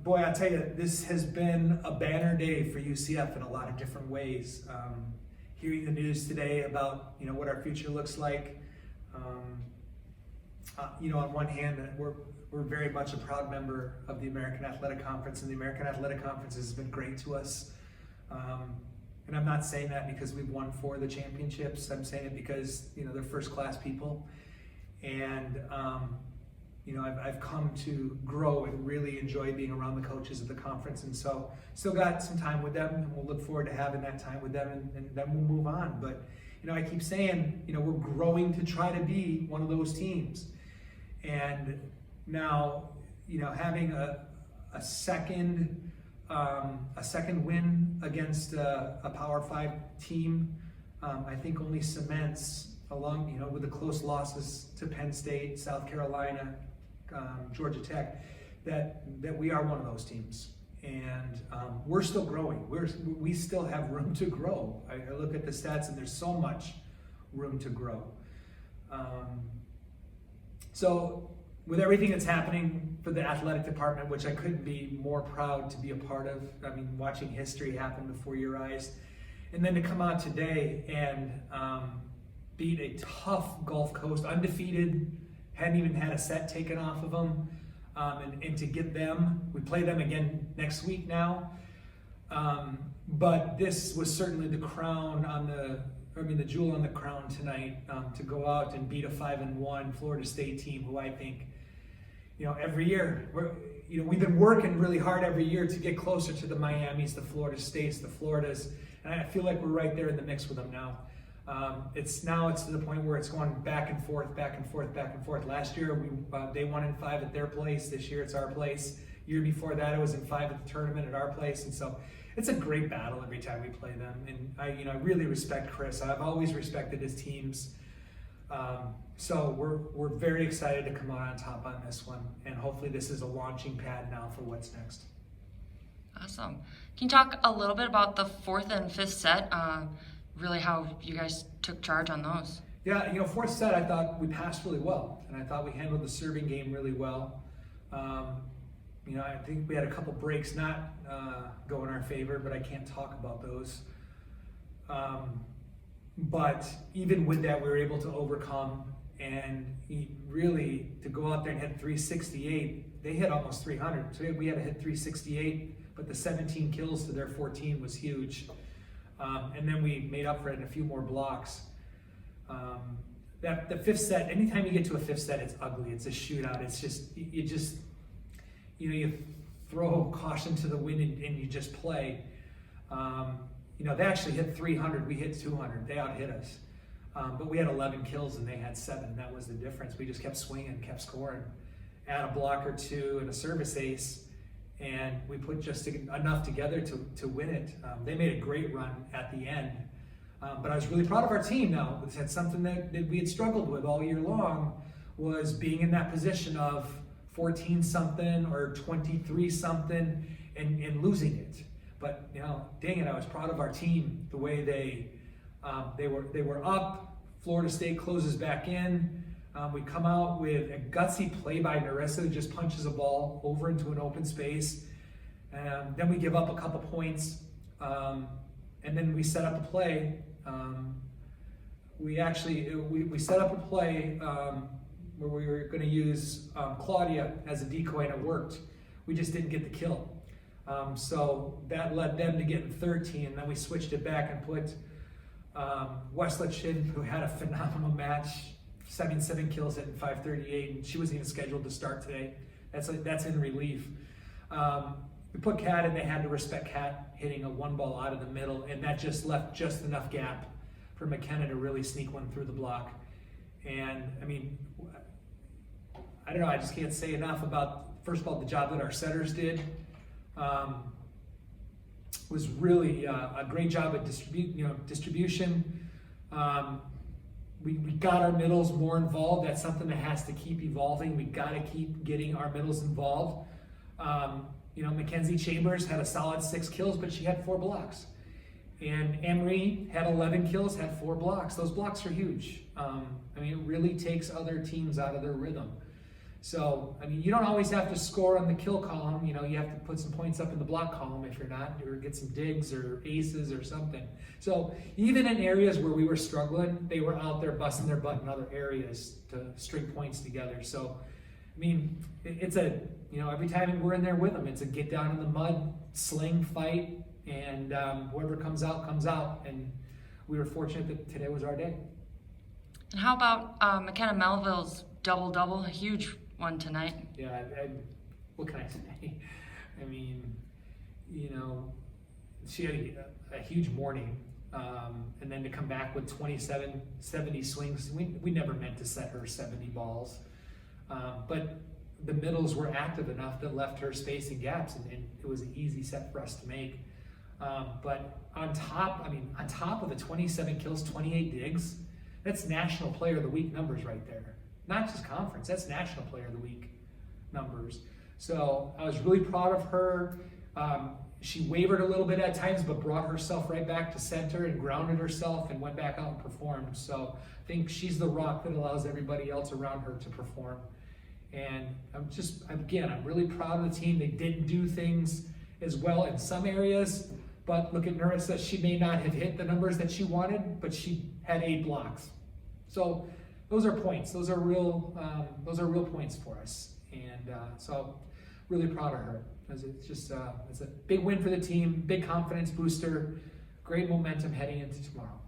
boy, I'll tell you, this has been a banner day for UCF in a lot of different ways. Hearing the news today about what our future looks like. On one hand, we're very much a proud member of the American Athletic Conference, and the American Athletic Conference has been great to us. And I'm not saying that because we've won 4 of the championships. I'm saying it because they're first-class people, and I've come to grow and really enjoy being around the coaches of the conference, and so still got some time with them, and we'll look forward to having that time with them, and then we'll move on. But I keep saying, we're growing to try to be one of those teams, and now having a second win against a Power 5 team, I think only cements, along with the close losses to Penn State, South Carolina, Georgia Tech, that we are one of those teams, and we're still growing. We still have room to grow. I look at the stats, and there's so much room to grow. So with everything that's happening for the athletic department, which I couldn't be more proud to be a part of. I mean, watching history happen before your eyes, and then to come out today and beat a tough Gulf Coast, undefeated, hadn't even had a set taken off of them, and to get them, we play them again next week now. But this was certainly the crown on the jewel on the crown tonight, to go out and beat a 5-1 Florida State team, who I think, every year we've been working really hard every year to get closer to the Miamis, the Florida States, the Floridas, and I feel like we're right there in the mix with them now. It's to the point where it's going back and forth, back and forth, back and forth. Last year they won in 5 at their place. This year it's our place. Year before that it was in 5 at the tournament at our place, and so it's a great battle every time we play them. And I really respect Chris. I've always respected his teams. So we're very excited to come out on top on this one, and hopefully this is a launching pad now for what's next. Awesome. Can you talk a little bit about the 4th and 5th set? Really how you guys took charge on those? Yeah, 4th set I thought we passed really well, and I thought we handled the serving game really well. I think we had a couple breaks not go in our favor, but I can't talk about those. But even with that, we were able to overcome, and really to go out there and hit 368. They hit almost 300, so we had to hit 368, but the 17 kills to their 14 was huge. And then we made up for it in a few more blocks. The 5th set, anytime you get to a 5th set, it's ugly. It's a shootout. It's just, you throw caution to the wind and you just play. They actually hit 300. We hit 200. They out-hit us. But we had 11 kills and they had 7. And that was the difference. We just kept swinging, kept scoring. Add a block or 2 and a service ace, and we put just enough together to win it. They made a great run at the end. But I was really proud of our team now. It's something that we had struggled with all year long, was being in that position of 14-something or 23-something and losing it. But dang it, I was proud of our team, the way they were up. Florida State closes back in. We come out with a gutsy play by Narissa, who just punches a ball over into an open space. Then we give up a couple points, and then we set up a play. We set up a play where we were going to use Claudia as a decoy, and it worked. We just didn't get the kill. So that led them to getting 13, and then we switched it back and put Westlichin, who had a phenomenal match, 7 kills hitting 538, and she wasn't even scheduled to start today. That's in relief. We put Kat, and they had to respect Kat hitting a 1 ball out of the middle, and that just left just enough gap for McKenna to really sneak one through the block. And I don't know, I just can't say enough about, first of all, the job that our setters did. Was really a great job at distribution. We got our middles more involved. That's something that has to keep evolving. We got to keep getting our middles involved. Mackenzie Chambers had a solid 6 kills, but she had 4 blocks. And Emery had 11 kills, had 4 blocks. Those blocks are huge. It really takes other teams out of their rhythm. So, I mean, you don't always have to score on the kill column. You know, you have to put some points up in the block column if you're not, or get some digs or aces or something. So even in areas where we were struggling, they were out there busting their butt in other areas to string points together. So, I mean, it's a, you know, every time we're in there with them, it's a get down in the mud, sling, fight, and whoever comes out, comes out. And we were fortunate that today was our day. And how about McKenna Melville's double-double, a huge one tonight? Yeah, what can I say? I mean, you know, she had a huge morning, and then to come back with 70 swings, we never meant to set her 70 balls. But the middles were active enough that left her space and gaps, and it was an easy set for us to make. But on top of the 27 kills, 28 digs, that's National Player of the Week numbers right there. Not just conference, that's National Player of the Week numbers. So I was really proud of her. She wavered a little bit at times, but brought herself right back to center and grounded herself and went back out and performed. So I think she's the rock that allows everybody else around her to perform. And I'm really proud of the team. They didn't do things as well in some areas, but look at Narissa. She may not have hit the numbers that she wanted, but she had 8 blocks. So those are points. Those are real points for us. And so really proud of her. It's just it's a big win for the team, big confidence booster, great momentum heading into tomorrow.